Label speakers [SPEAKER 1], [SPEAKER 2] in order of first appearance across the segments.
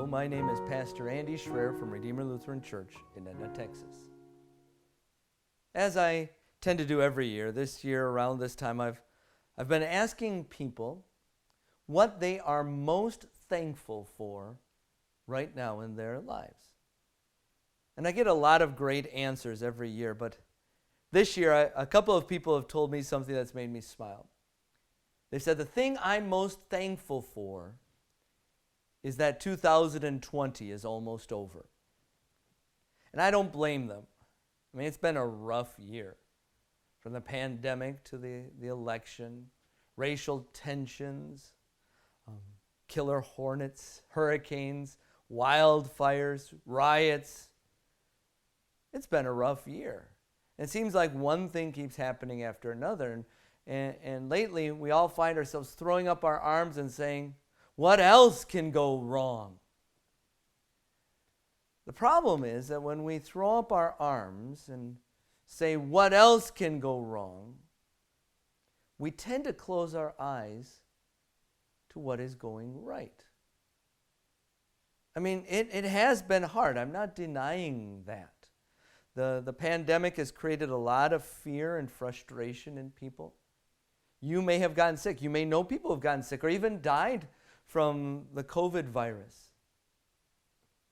[SPEAKER 1] my name is Pastor Andy Schreier from Redeemer Lutheran Church in Edna, Texas. As I tend to do every year, this year around this time I've been asking people what they are most thankful for right now in their lives. And I get a lot of great answers every year, but this year a couple of people have told me something that's made me smile. They said, the thing I'm most thankful for is that 2020 is almost over. And I don't blame them. I mean, it's been a rough year. From the pandemic to the election, racial tensions, killer hornets, hurricanes, wildfires, riots. It's been a rough year. And it seems like one thing keeps happening after another. And lately, we all find ourselves throwing up our arms and saying, what else can go wrong? The problem is that when we throw up our arms and say, what else can go wrong, we tend to close our eyes to what is going right. I mean, it has been hard. I'm not denying that. The pandemic has created a lot of fear and frustration in people. You may have gotten sick. You may know people who have gotten sick or even died from the COVID virus.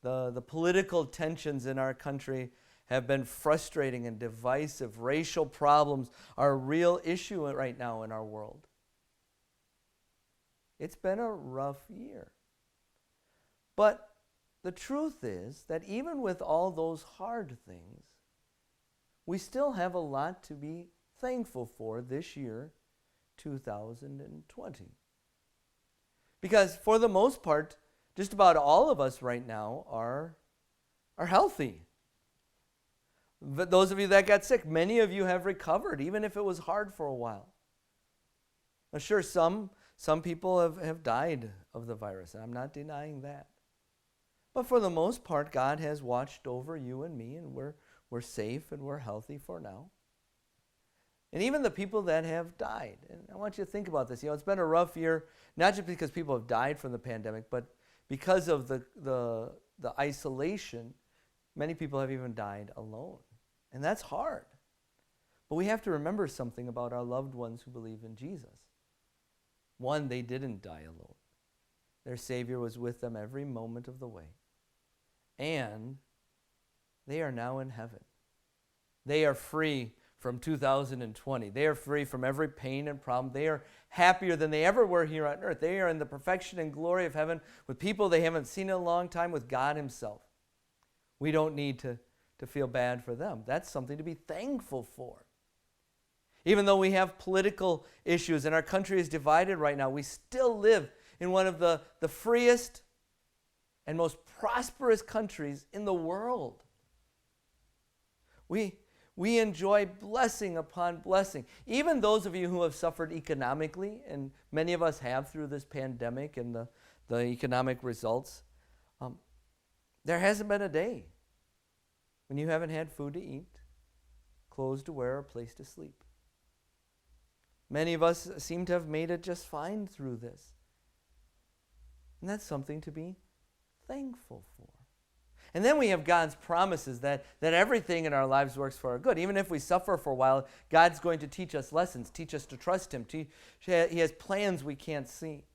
[SPEAKER 1] The political tensions in our country have been frustrating and divisive. Racial problems are a real issue right now in our world. It's been a rough year. But the truth is that even with all those hard things, we still have a lot to be thankful for this year, 2020. Because for the most part, just about all of us right now are healthy. But those of you that got sick, many of you have recovered, even if it was hard for a while. Now, sure, some people have died of the virus, and I'm not denying that. But for the most part, God has watched over you and me, and we're safe and we're healthy for now. And even the people that have died. And I want you to think about this. You know, it's been a rough year, not just because people have died from the pandemic, but because of the isolation, many people have even died alone. And that's hard. But we have to remember something about our loved ones who believe in Jesus. One, they didn't die alone. Their Savior was with them every moment of the way. And they are now in heaven. They are free from 2020. They are free from every pain and problem. They are happier than they ever were here on earth. They are in the perfection and glory of heaven with people they haven't seen in a long time, with God himself. We don't need to feel bad for them. That's something to be thankful for. Even though we have political issues and our country is divided right now, we still live in one of the freest and most prosperous countries in the world. We enjoy blessing upon blessing. Even those of you who have suffered economically, and many of us have through this pandemic and the economic results, there hasn't been a day when you haven't had food to eat, clothes to wear, or a place to sleep. Many of us seem to have made it just fine through this. And that's something to be thankful for. And then we have God's promises that everything in our lives works for our good. Even if we suffer for a while, God's going to teach us lessons, teach us to trust him. He has plans we can't see.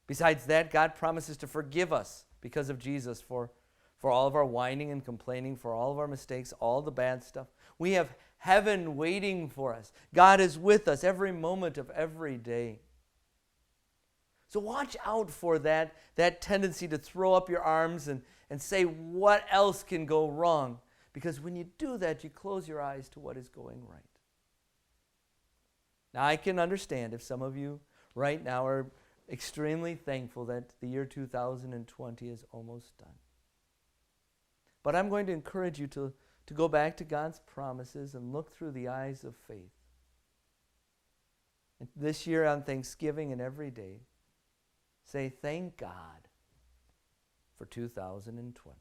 [SPEAKER 1] Besides that, God promises to forgive us because of Jesus for all of our whining and complaining, for all of our mistakes, all the bad stuff. We have heaven waiting for us. God is with us every moment of every day. So watch out for that tendency to throw up your arms and say, what else can go wrong? Because when you do that, you close your eyes to what is going right. Now, I can understand if some of you right now are extremely thankful that the year 2020 is almost done. But I'm going to encourage you to go back to God's promises and look through the eyes of faith. And this year on Thanksgiving and every day, say, thank God for 2020.